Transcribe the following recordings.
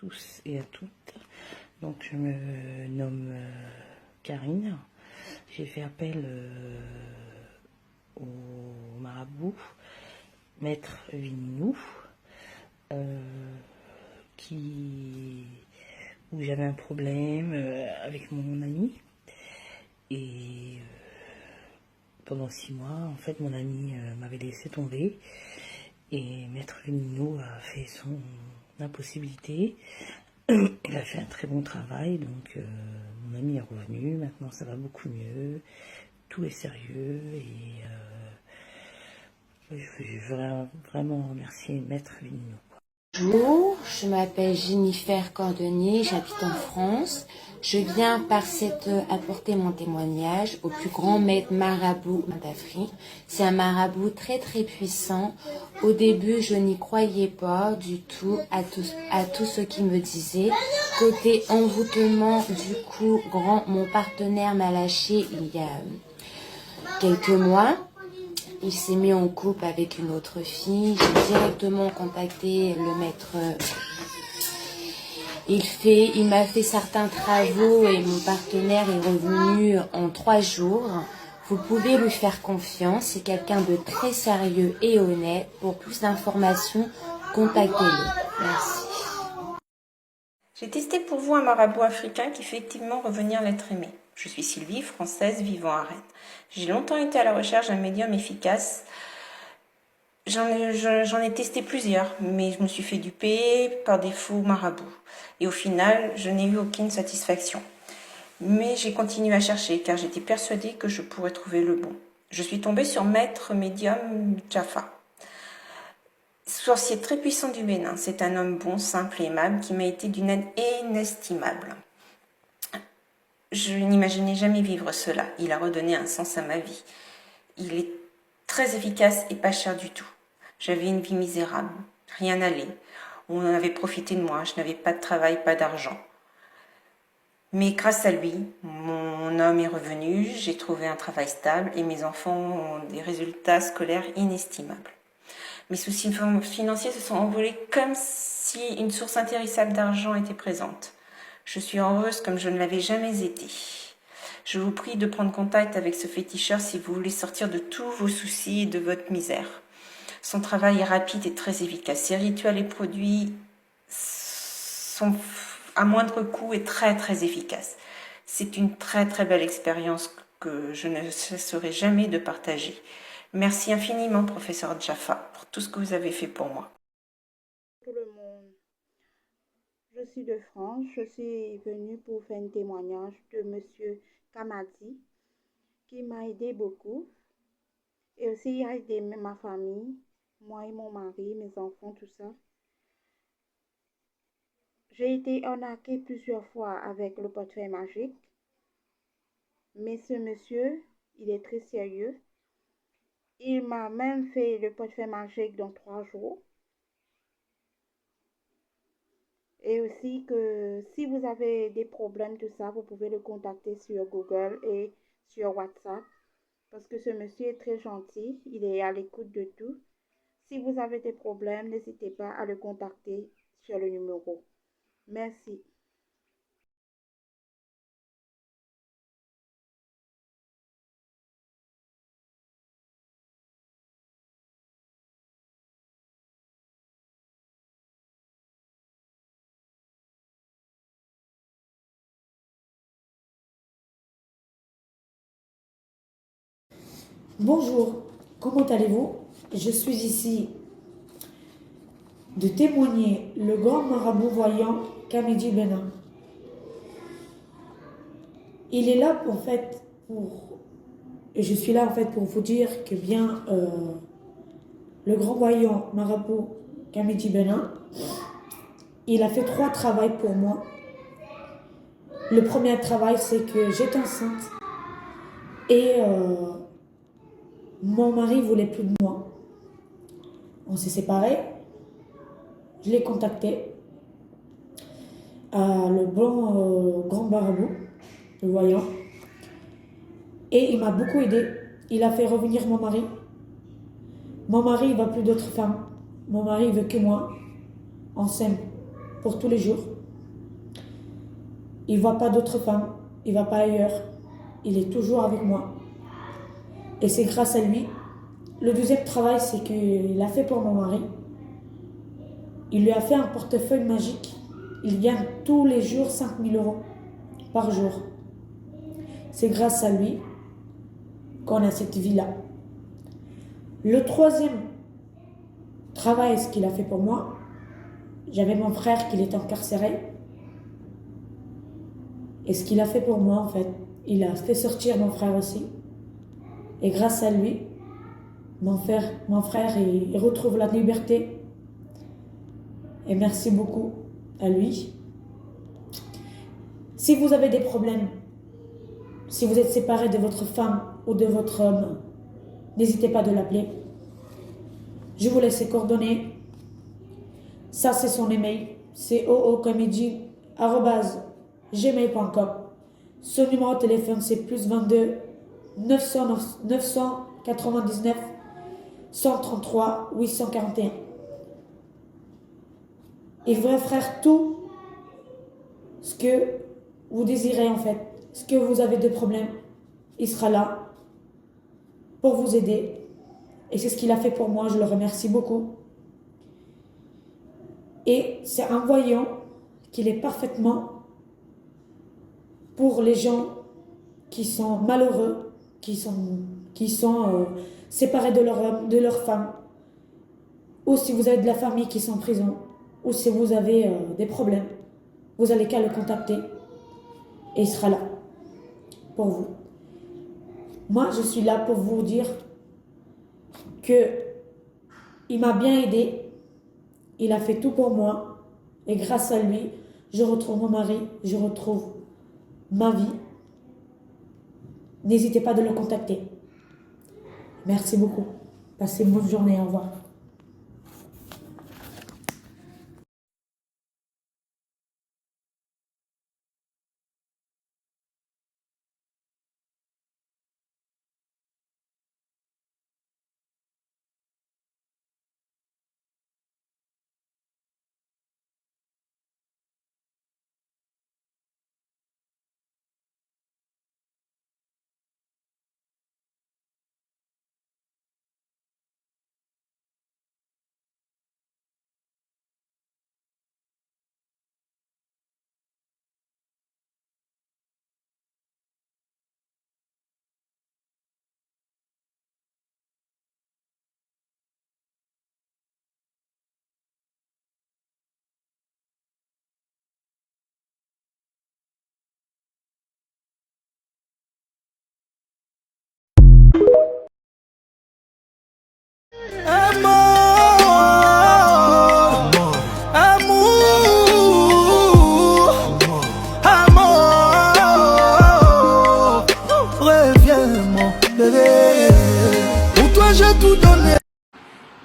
tous et à toutes. Donc je me nomme Karine. J'ai fait appel au marabout Maître Vininou, où j'avais un problème avec mon ami. Et pendant 6 mois, en fait, mon ami m'avait laissé tomber. Et Maître Vininou a fait son impossibilité. Il a fait un très bon travail, donc mon ami est revenu. Maintenant, ça va beaucoup mieux. Tout est sérieux et je veux vraiment remercier Maître Vininou. Bonjour, je m'appelle Jennifer Cordonnier, j'habite en France. Je viens apporter mon témoignage au plus grand maître marabout d'Afrique. C'est un marabout très puissant. Au début, je n'y croyais pas du tout à tout ce qu'il me disait. Côté envoûtement, du coup, mon partenaire m'a lâché il y a quelques mois. Il s'est mis en couple avec une autre fille. J'ai directement contacté le maître. Il m'a fait certains travaux et mon partenaire est revenu en 3 jours. Vous pouvez lui faire confiance. C'est quelqu'un de très sérieux et honnête. Pour plus d'informations, contactez-le. Merci. J'ai testé pour vous un marabout africain qui fait effectivement revenir l'être aimé. Je suis Sylvie, française, vivant à Rennes. J'ai longtemps été à la recherche d'un médium efficace. J'en ai testé plusieurs, mais je me suis fait duper par des faux marabouts. Et au final, je n'ai eu aucune satisfaction. Mais j'ai continué à chercher, car j'étais persuadée que je pourrais trouver le bon. Je suis tombée sur Maître Médium Jaffa, sorcier très puissant du Bénin. C'est un homme bon, simple et aimable qui m'a été d'une aide inestimable. Je n'imaginais jamais vivre cela. Il a redonné un sens à ma vie. Il est très efficace et pas cher du tout. J'avais une vie misérable. Rien n'allait. On avait profité de moi. Je n'avais pas de travail, pas d'argent. Mais grâce à lui, mon homme est revenu. J'ai trouvé un travail stable et mes enfants ont des résultats scolaires inestimables. Mes soucis financiers se sont envolés comme si une source intarissable d'argent était présente. Je suis heureuse comme je ne l'avais jamais été. Je vous prie de prendre contact avec ce féticheur si vous voulez sortir de tous vos soucis et de votre misère. Son travail est rapide et très efficace. Ses rituels et produits sont à moindre coût et très efficaces. C'est une très belle expérience que je ne cesserai jamais de partager. Merci infiniment, professeur Jaffa, pour tout ce que vous avez fait pour moi. Tout le monde. Je suis de France. Je suis venue pour faire un témoignage de Monsieur Kamadi, qui m'a aidé beaucoup. Et aussi, il a aidé ma famille, moi et mon mari, mes enfants, tout ça. J'ai été arnaquée plusieurs fois avec le portefeuille magique. Mais ce monsieur, il est très sérieux. Il m'a même fait le portefeuille magique dans 3 jours. Et aussi que si vous avez des problèmes, tout ça, vous pouvez le contacter sur Google et sur WhatsApp. Parce que ce monsieur est très gentil, il est à l'écoute de tout. Si vous avez des problèmes, n'hésitez pas à le contacter sur le numéro. Merci. Bonjour, comment allez-vous? Je suis ici de témoigner le grand marabout voyant Kamedi Benin. Il est là et je suis là en fait pour vous dire que bien le grand voyant marabout Kamedi Benin, il a fait 3 travaux pour moi. Le premier travail, c'est que j'étais enceinte et mon mari voulait plus de moi. On s'est séparés. Je l'ai contacté. Le bon grand marabout, le voyant. Et il m'a beaucoup aidé. Il a fait revenir mon mari. Mon mari, il ne veut plus d'autres femmes. Mon mari, il veut que moi. On s'aime. pour tous les jours. Il ne voit pas d'autres femmes, il ne va pas ailleurs. Il est toujours avec moi. Et c'est grâce à lui. Le deuxième travail, c'est qu'il a fait pour mon mari. Il lui a fait un portefeuille magique. Il gagne tous les jours 5 000 € par jour. C'est grâce à lui qu'on a cette vie-là. Le troisième travail, ce qu'il a fait pour moi, j'avais mon frère qui était incarcéré. Et ce qu'il a fait pour moi, en fait, il a fait sortir mon frère aussi. Et grâce à lui, mon frère il retrouve la liberté. Et merci beaucoup à lui. Si vous avez des problèmes, si vous êtes séparé de votre femme ou de votre homme, n'hésitez pas de l'appeler. Je vous laisse ses coordonnées. Ça, c'est son email. C'est oocomédie@gmail.com. Son numéro de téléphone, c'est +22 999 133 841. Il va faire tout ce que vous désirez en fait. Ce que vous avez de problème, il sera là pour vous aider. Et c'est ce qu'il a fait pour moi, je le remercie beaucoup. Et c'est un voyant qu'il est parfaitement pour les gens qui sont malheureux, qui sont séparés de leur femme, ou si vous avez de la famille qui sont en prison, ou si vous avez des problèmes, vous allez qu'à le contacter et il sera là pour vous. Moi, je suis là pour vous dire que il m'a bien aidé, il a fait tout pour moi et grâce à lui, je retrouve mon mari, je retrouve ma vie. N'hésitez pas de le contacter. Merci beaucoup. Passez une bonne journée. Au revoir.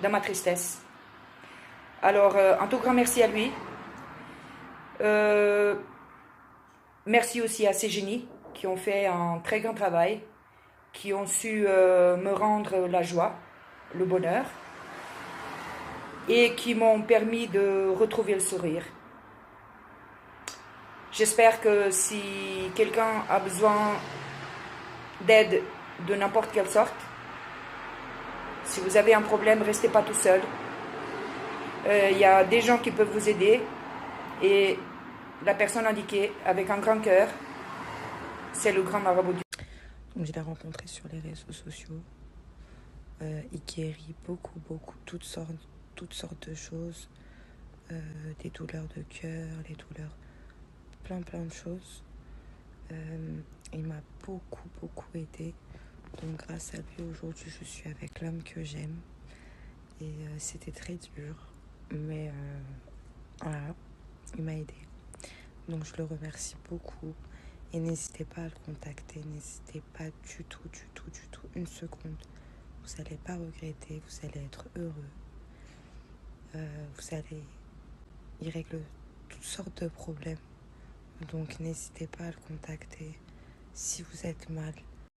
Dans ma tristesse. Alors, un tout grand merci à lui. Merci aussi à ces génies qui ont fait un très grand travail, qui ont su me rendre la joie, le bonheur, et qui m'ont permis de retrouver le sourire. J'espère que si quelqu'un a besoin d'aide de n'importe quelle sorte, si vous avez un problème, restez pas tout seul. Il y a des gens qui peuvent vous aider. Et la personne indiquée, avec un grand cœur, c'est le grand marabout du... Donc, je l'ai rencontré sur les réseaux sociaux. Il guérit beaucoup, toutes sortes de choses. Des douleurs de cœur, des douleurs... plein de choses. Il m'a beaucoup aidé. Donc grâce à lui, aujourd'hui, je suis avec l'homme que j'aime. Et c'était très dur. Mais voilà, il m'a aidé. Donc je le remercie beaucoup. Et n'hésitez pas à le contacter. N'hésitez pas du tout. Une seconde. Vous n'allez pas regretter. Vous allez être heureux. Il règle toutes sortes de problèmes. Donc n'hésitez pas à le contacter. Si vous êtes mal,